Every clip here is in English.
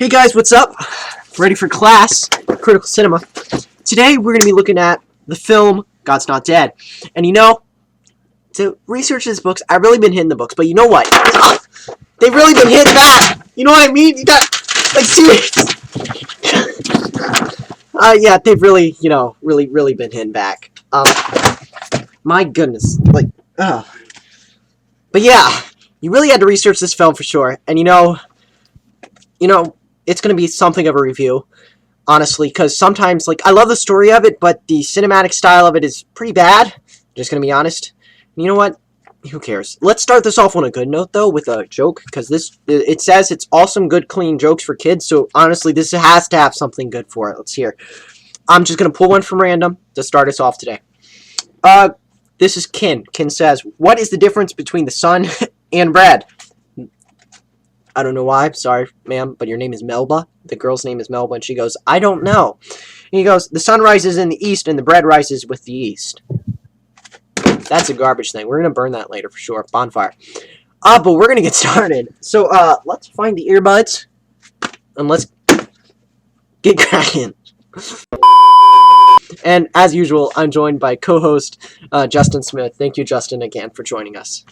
Hey guys, what's up? Ready for class, Critical Cinema. Today we're going to be looking at the film God's Not Dead. And to research these books, I've really been hitting the books, but you know what? They've really been hitting back! You know what I mean? You got, like, serious. Yeah, they've really, really been hitting back. My goodness. But yeah, you really had to research this film for sure. And it's going to be something of a review, honestly, because sometimes, I love the story of it, but the cinematic style of it is pretty bad. Just going to be honest. And you know what? Who cares? Let's start this off on a good note, though, with a joke, because it says it's awesome, good, clean jokes for kids, so honestly, this has to have something good for it. Let's hear. I'm just going to pull one from random to start us off today. This is Kin. Kin says, what is the difference between the sun and bread? I don't know why. Sorry, ma'am, but your name is Melba. The girl's name is Melba, and she goes, I don't know. And he goes, the sun rises in the east, and the bread rises with the east. That's a garbage thing. We're going to burn that later for sure. Bonfire. But we're going to get started. So, let's find the earbuds, and let's get cracking. And, as usual, I'm joined by co-host Justin Smith. Thank you, Justin, again, for joining us.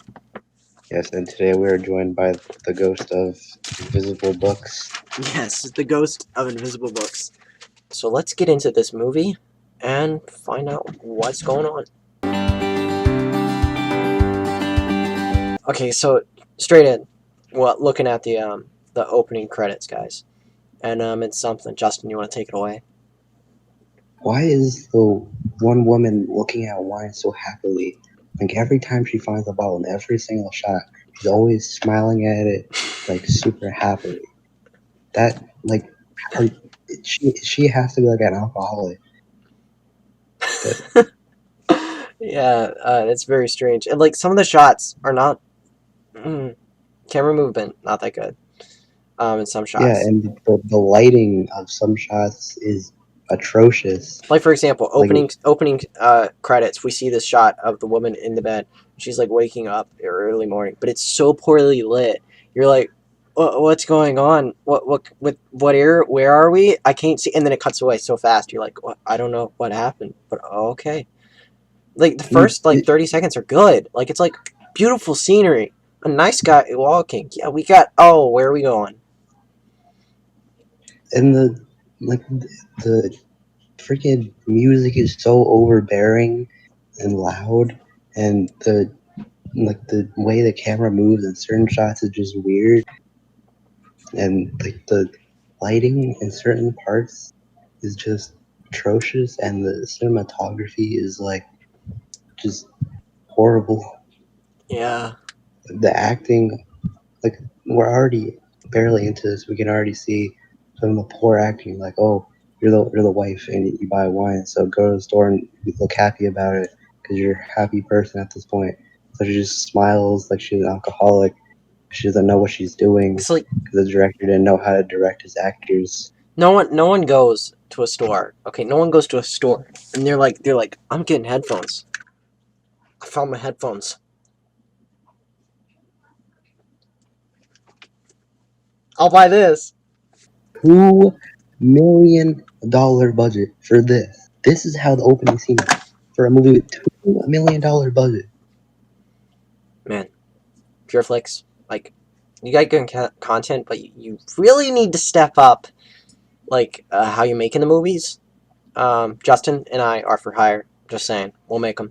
Yes, and today we are joined by the ghost of Invisible Books. Yes, the ghost of Invisible Books. So let's get into this movie and find out what's going on. Okay, so straight in, looking at the opening credits, guys, and it's something. Justin, you want to take it away? Why is the one woman looking at wine so happily? Like every time she finds a bottle in every single shot, she's always smiling at it, like super happily. That she has to be like an alcoholic. Yeah, it's very strange, and some of the shots are not camera movement, not that good. In some shots. Yeah, and the lighting of some shots is atrocious. Like, for example, opening credits, we see this shot of the woman in the bed. She's waking up early morning, but it's so poorly lit. You're like, what's going on? What era? Where are we? I can't see. And then it cuts away so fast. You're like, what? I don't know what happened, but okay. The first 30 seconds are good. It's beautiful scenery, a nice guy walking. Yeah, we got. Oh, where are we going? And the freaking music is so overbearing and loud, and the way the camera moves in certain shots is just weird, and the lighting in certain parts is just atrocious, and the cinematography is just horrible. Yeah. The acting, we're already barely into this. We can already see some of the poor acting. Oh, you're the wife and you buy wine, so go to the store and you look happy about it because you're a happy person at this point. So she just smiles like she's an alcoholic. She doesn't know what she's doing because the director didn't know how to direct his actors. No one goes to a store. Okay, no one goes to a store and they're like, I'm getting headphones. I found my headphones. I'll buy this. $2 million budget for this. This is how the opening scene is for a movie with $2 million budget. Man, Pureflix, you got good content, but you really need to step up, how you're making the movies. Justin and I are for hire. Just saying, we'll make them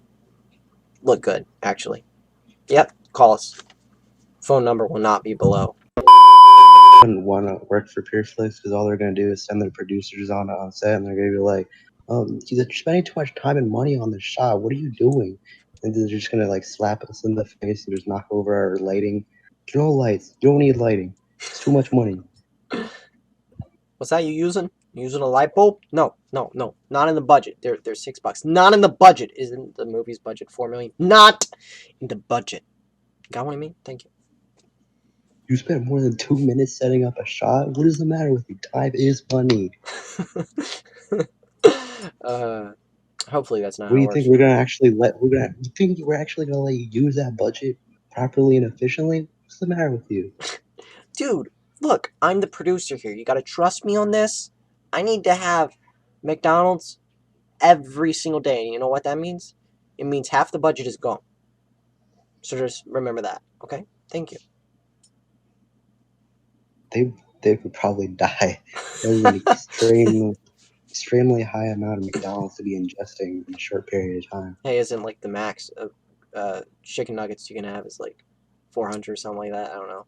look good. Actually, yep. Call us. Phone number will not be below. Wouldn't want to work for Pureflix because all they're going to do is send their producers on set and they're going to be like, you're spending too much time and money on this shot. What are you doing? And they're just going to slap us in the face and just knock over our lighting. No lights. You don't need lighting. It's too much money. What's that you using? You using a light bulb? No. Not in the budget. They're $6. Not in the budget. Isn't the movie's budget $4 million? Not in the budget. Got what I mean? Thank you. You spent more than 2 minutes setting up a shot? What is the matter with you? Time is money. Hopefully that's not what how do it you works. think we're gonna actually you think we're actually gonna let you use that budget properly and efficiently? What's the matter with you? Dude, Look, I'm the producer here. You gotta trust me on this. I need to have McDonald's every single day. And you know what that means? It means half the budget is gone. So just remember that, okay? Thank you. They would probably die. That is an extremely high amount of McDonald's to be ingesting in a short period of time. Hey, isn't like the max of chicken nuggets you can have is like 400 or something like that? I don't know.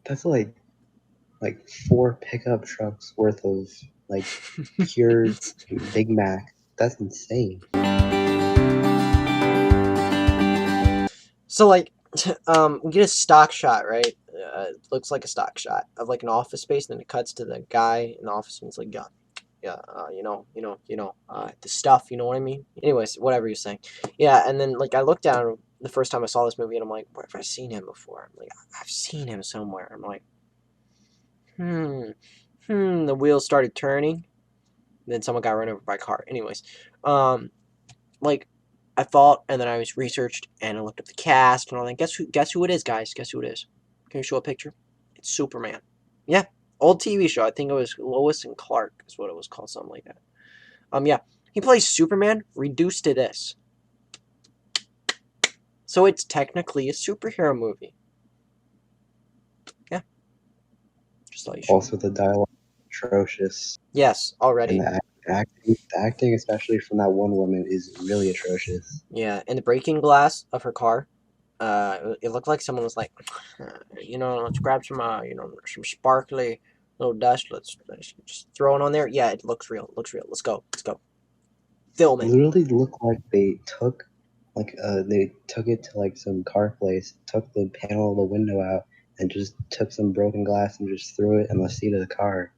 That's like 4 pickup trucks worth of like pure Big Mac. That's insane. So like, we get a stock shot, right? It looks like a stock shot of like an office space, and then it cuts to the guy in the office, and he's like, yeah, the stuff, you know what I mean? Anyways, whatever you're saying. Yeah, and then like I looked down the first time I saw this movie, and I'm like, where have I seen him before? I'm like, I've seen him somewhere. I'm like, the wheels started turning. Then someone got run over by a car. Anyways, like I thought, and then I was researched and I looked up the cast and all that. Guess who it is, guys? Guess who it is? Can you show a picture? It's Superman. Yeah, old TV show. I think it was Lois and Clark is what it was called, something like that. Yeah, he plays Superman reduced to this. So it's technically a superhero movie. Yeah, just thought you should. Also, the dialogue is atrocious. Yes, already. And the acting, especially from that one woman, is really atrocious. Yeah, and the breaking glass of her car, it looked like someone was like, let's grab some, some sparkly little dust. Let's just throw it on there. Yeah, it looks real. It looks real. Let's go. Film It it. literally looked like they took it to like some car place, took the panel of the window out, and just took some broken glass and just threw it in the seat of the car.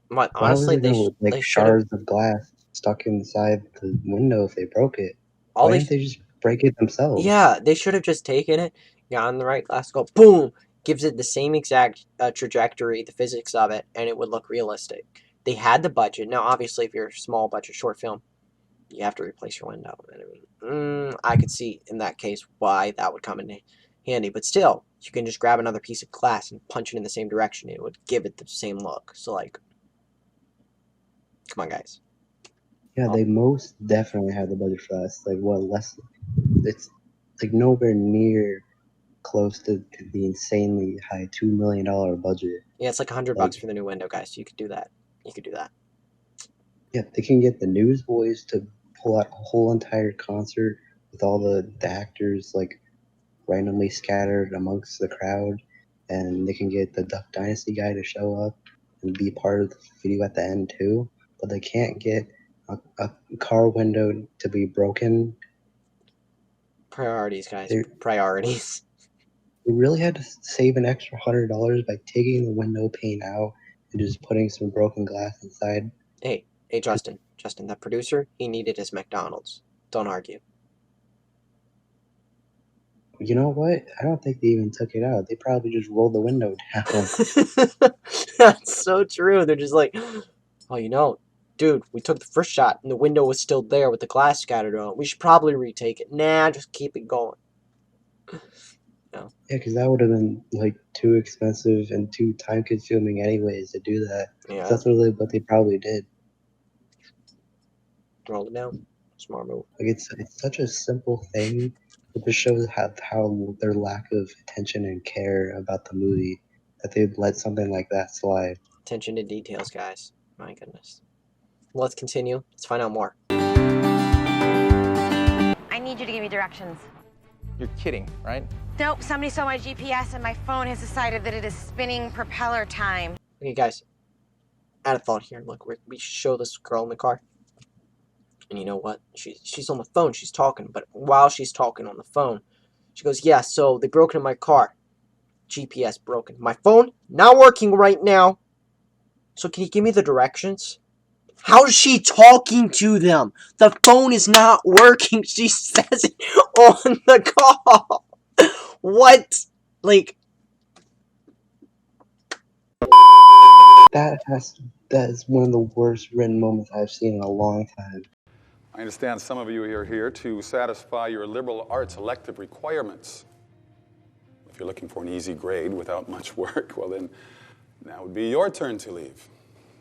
What, Why was honestly, it gonna look like they should have. shards of glass stuck inside the window if they broke it? All Why they, didn't they just break it themselves? yeah, they should have just taken it, gotten the right glass, go boom, gives it the same exact trajectory, the physics of it, and it would look realistic. They had the budget. Now, obviously, if you're a small budget short film, you have to replace your window. And I mean, I could see in that case why that would come in handy. But still, you can just grab another piece of glass and punch it in the same direction. It would give it the same look. So, like, come on, guys. Yeah, they most definitely had the budget for that. It's like what less? It's like nowhere near close to the insanely high $2 million budget. Yeah, it's like $100 for the new window, guys. So you could do that. You could do that. Yeah, they can get the Newsboys to pull out a whole entire concert with all the actors like randomly scattered amongst the crowd, and they can get the Duck Dynasty guy to show up and be part of the video at the end too. But they can't get a car window to be broken. Priorities, guys. Priorities. We really had to save an extra $100 by taking the window pane out and just putting some broken glass inside. Hey, Justin, that producer, he needed his McDonald's. Don't argue. You know what? I don't think they even took it out. They probably just rolled the window down. That's so true. They're just like, oh, dude, we took the first shot and the window was still there with the glass scattered on it. We should probably retake it. Nah, just keep it going. Yeah, because that would have been like too expensive and too time consuming anyways to do that. Yeah. That's really what they probably did. Roll it down. Smart move. Like it's such a simple thing. It just shows how their lack of attention and care about the movie that they'd let something like that slide. Attention to details, guys. My goodness. Let's continue. Let's find out more. I need you to give me directions. You're kidding, right? Nope, somebody saw my GPS and my phone has decided that it is spinning propeller time. Okay, guys. Add a thought here. Look, we show this girl in the car. And you know what? She's on the phone. She's talking. But while she's talking on the phone, she goes, yeah, so they broke into my car. GPS broken. My phone, not working right now. So can you give me the directions? How is she talking to them? The phone is not working. She says it on the call. What? Like... That is one of the worst written moments I've seen in a long time. I understand some of you are here to satisfy your liberal arts elective requirements. you're looking for an easy grade without much work, well then, now would be your turn to leave.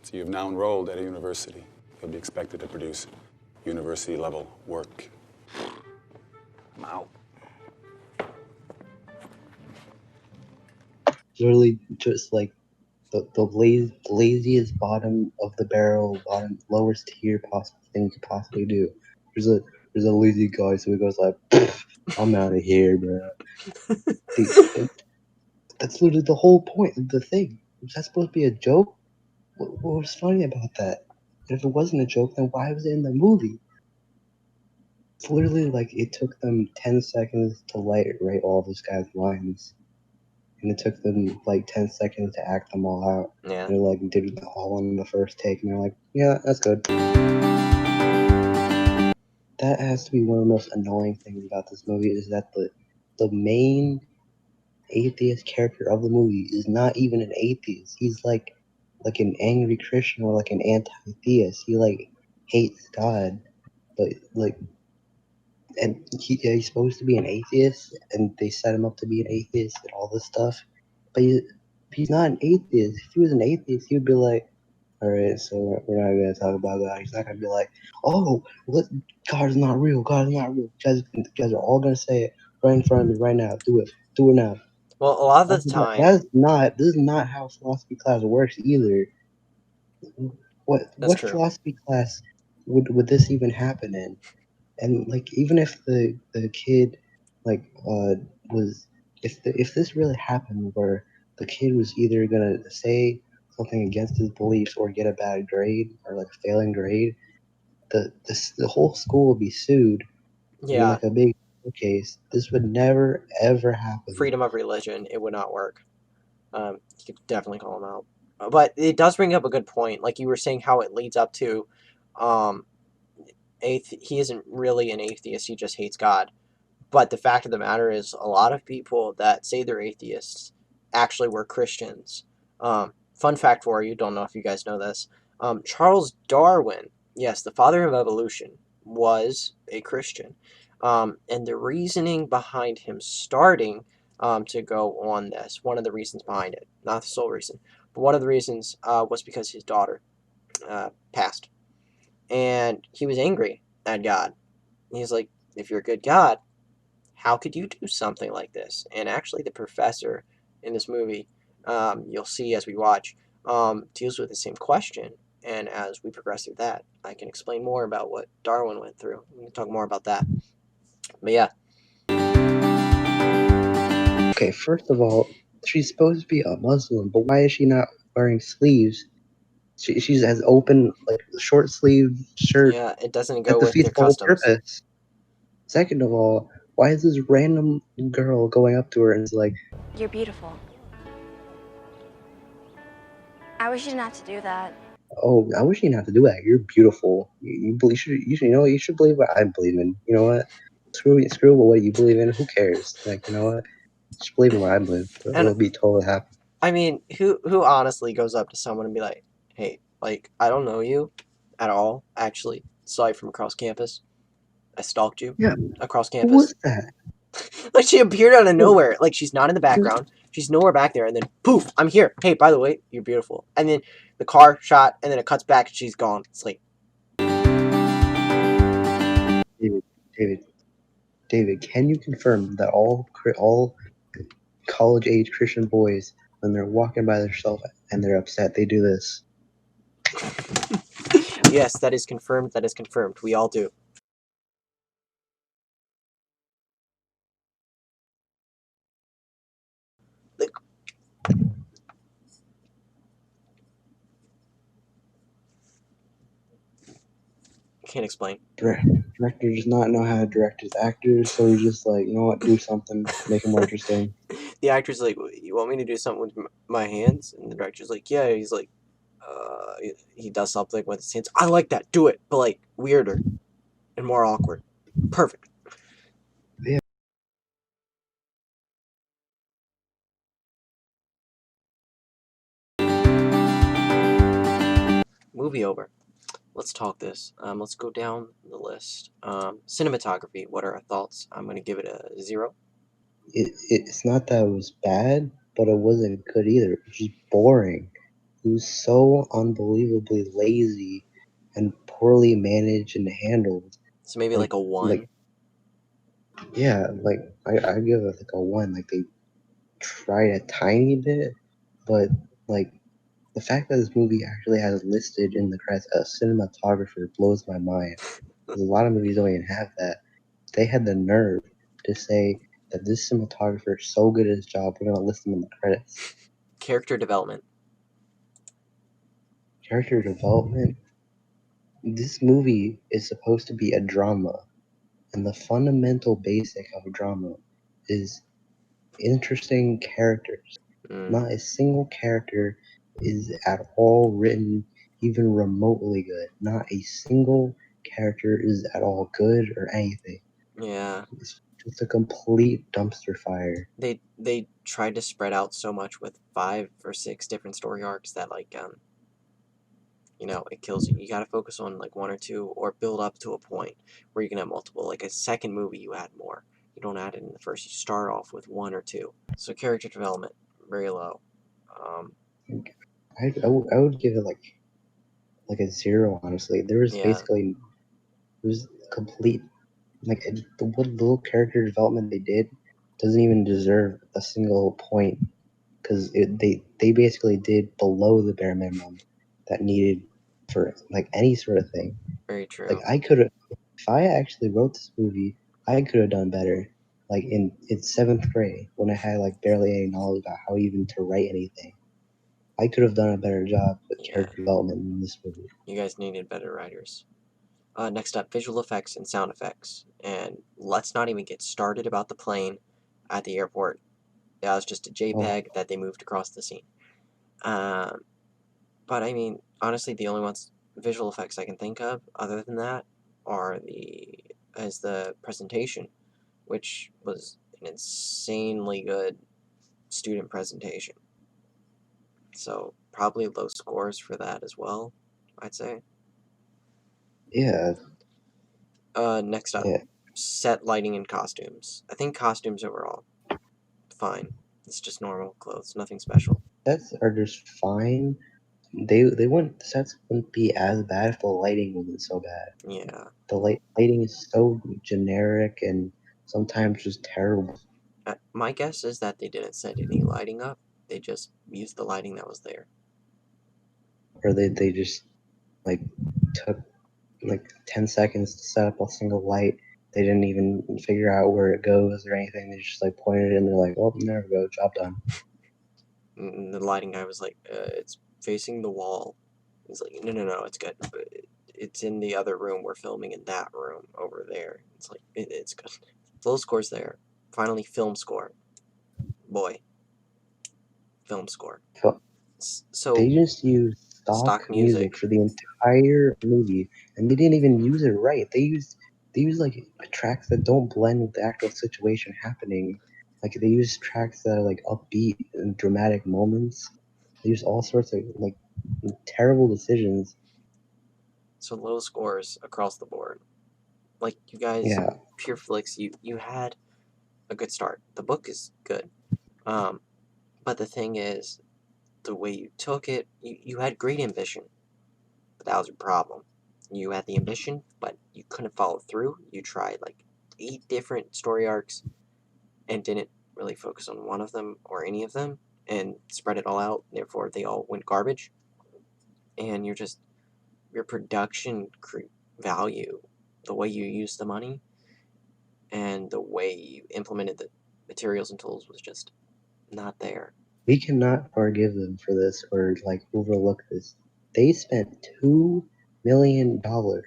So you've now enrolled at a university. You'll be expected to produce university-level work. I'm out. Literally just like the laziest bottom of the barrel, lowest tier possible thing you could possibly do. There's a lazy guy, so he goes like, "I'm out of here, bro." That's literally the whole point of the thing. Was that supposed to be a joke? What was funny about that? And if it wasn't a joke, then why was it in the movie? It's literally like it took them 10 seconds to write all this guy's lines. And it took them like 10 seconds to act them all out. Yeah. They're like, did it all on the first take, and they're like, yeah, that's good. That has to be one of the most annoying things about this movie is that the main atheist character of the movie is not even an atheist. He's like an angry Christian or like an anti-theist. He like hates God, but like, and he's supposed to be an atheist, and they set him up to be an atheist and all this stuff. But he's not an atheist. If he was an atheist, he would be like, all right, so we're not going to talk about God. He's not going to be like, oh, God is not real. God is not real. You guys are all going to say it right in front of me right now. Do it. Do it now. Well, a lot of the time, This is not how philosophy class works either. What true. philosophy class would this even happen in? And like, even if the kid like was if this really happened where the kid was either gonna say something against his beliefs or get a bad grade or like a failing grade, the whole school would be sued. In yeah, like a big case. This would never ever happen. freedom of religion, it would not work. You could definitely call him out. But it does bring up a good point. Like you were saying, how it leads up to, he isn't really an atheist. He just hates God. But the fact of the matter is, a lot of people that say they're atheists actually were Christians. Fun fact for you, don't know if you guys know this. Charles Darwin, yes, the father of evolution, was a Christian. And the reasoning behind him starting to go on this, one of the reasons behind it, not the sole reason, but one of the reasons was because his daughter passed. And he was angry at God. He's like, if you're a good God, how could you do something like this? And actually, the professor in this movie, you'll see as we watch, deals with the same question. And as we progress through that, I can explain more about what Darwin went through. We can talk more about that. But yeah. Okay, first of all, she's supposed to be a Muslim, but why is she not wearing sleeves? She's as open, like short sleeve shirt. Yeah, it doesn't That go with defeats their the whole customs. purpose. Second of all, why is this random girl going up to her and is like, You're beautiful. I wish you didn't have to do that. "Oh, I wish you didn't have to do that. You're beautiful. You should believe what I believe in. You know what? Screw what you believe in. Who cares? Like, you know what? Just believe in what I believe. And It'll be totally happy." I mean, who honestly goes up to someone and be like, hey, like, I don't know you at all, actually. Saw you from across campus. I stalked you Yeah. across Who campus. was that? Like, she appeared out of nowhere. Like, she's not in the background. She's nowhere back there. And then, poof, I'm here. Hey, by the way, you're beautiful. And then the car shot, and then it cuts back, and she's gone. It's like, David, can you confirm that all college-age Christian boys, when they're walking by themselves and they're upset, they do this? yes, that is confirmed. That is confirmed. We all do. Can't explain. Director does not know how to direct his actors, so he's just like, you know what, do something, make it more interesting. The actor's like, you want me to do something with my hands? And the director's like, yeah. He's like, he does something with his hands. I like that. Do it, but like weirder and more awkward. Perfect. Yeah. Movie over. Let's talk this. Let's go down the list. Cinematography. What are our thoughts? I'm gonna give it a 0. it's not that it was bad, but it wasn't good either. It was just boring. It was so unbelievably lazy and poorly managed and handled. So maybe Like like a 1. like yeah, like I give it like a 1. Like they tried a tiny bit, but like the fact that this movie actually has listed in the credits a cinematographer blows my mind. 'Cause a lot of movies don't even have that. They had the nerve to say that this cinematographer is so good at his job, we're gonna list him in the credits. Character development. Character development. This movie is supposed to be a drama, and the fundamental basic of a drama is interesting characters. Mm, Not a single character is at all written even remotely good. Not a single character is at all good or anything. yeah. It's just a complete dumpster fire. They tried to spread out so much with 5 or 6 different story arcs that like it kills you. You got to focus on like 1 or 2 or build up to a point where you can have multiple. Like a second movie you add more. You don't add it in the first. You start off with 1 or 2. So character development very low. Um I would give it like a 0, honestly. There was yeah, basically it was complete like the what little character development they did doesn't even deserve a single point because they basically did below the bare minimum that needed for like any sort of thing. very Like true. I could have, if I actually wrote this movie, I could have done better. Like in 7th grade when I had like barely any knowledge about how even to write anything, I could have done a better job with Yeah, character development in this movie. you guys needed better writers. Next up, visual effects and sound effects. And let's not even get started about the plane at the airport. That was just a Oh, JPEG that they moved across the scene. Um, but I mean, honestly, the only ones visual effects I can think of other than that are the presentation, which was an insanely good student presentation. So probably low scores for that as well, I'd say. yeah, Next up, yeah. set lighting and costumes. I think costumes overall fine. It's just normal clothes, nothing special. Sets are just fine. They wouldn't the sets wouldn't be as bad if the lighting wasn't so bad. Yeah. The lighting is so generic and sometimes just terrible. My guess is that they didn't set any lighting up. They just used the lighting that was there. Or they just like took like 10 seconds to set up a single light. They didn't even figure out where it goes or anything. They just like pointed it and they're like, oh, there we go, job done. And the lighting guy was like, it's facing the wall. He's like, no, it's good. But it's in the other room. We're filming in that room over there. It's like, it's good. Low scores there. Finally, film score. Boy, film score. So they So, just used stock stock music music. for the entire movie, and they didn't even use it right. They used like tracks that don't blend with the actual situation happening. Like they use tracks that are like upbeat and dramatic moments. They use all sorts of like terrible decisions. So low scores across the board. Like you guys, Yeah, Pure Flix, you had a good start. The book is good. Um, but the thing is, the way you took it, you had great ambition, but that was your problem. You had the ambition, but you couldn't follow through. You tried like 8 different story arcs and didn't really focus on one of them or any of them and spread it all out. Therefore, they all went garbage. And your production value, the way you used the money, and the way you implemented the materials and tools was just not there. we cannot forgive them for this or like overlook this. They spent $2 million. $2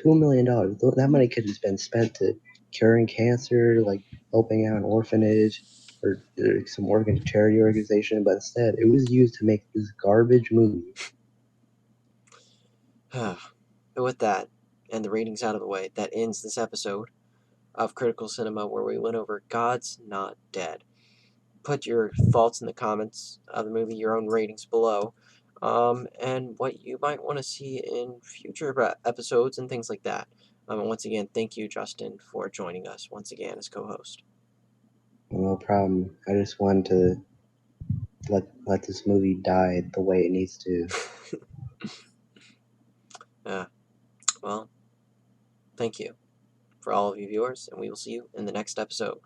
million. That money could have been spent to curing cancer, like helping out an orphanage or some charity organization, but instead it was used to make this garbage movie. But with that, and the ratings out of the way, that ends this episode of Critical Cinema where we went over God's Not Dead. Put your thoughts in the comments of the movie, your own ratings below, and what you might want to see in future episodes and things like that. And once again, thank you, Justin, for joining us once again as co-host. No problem. I just wanted to let this movie die the way it needs to. Well, thank you for all of you viewers, and we will see you in the next episode.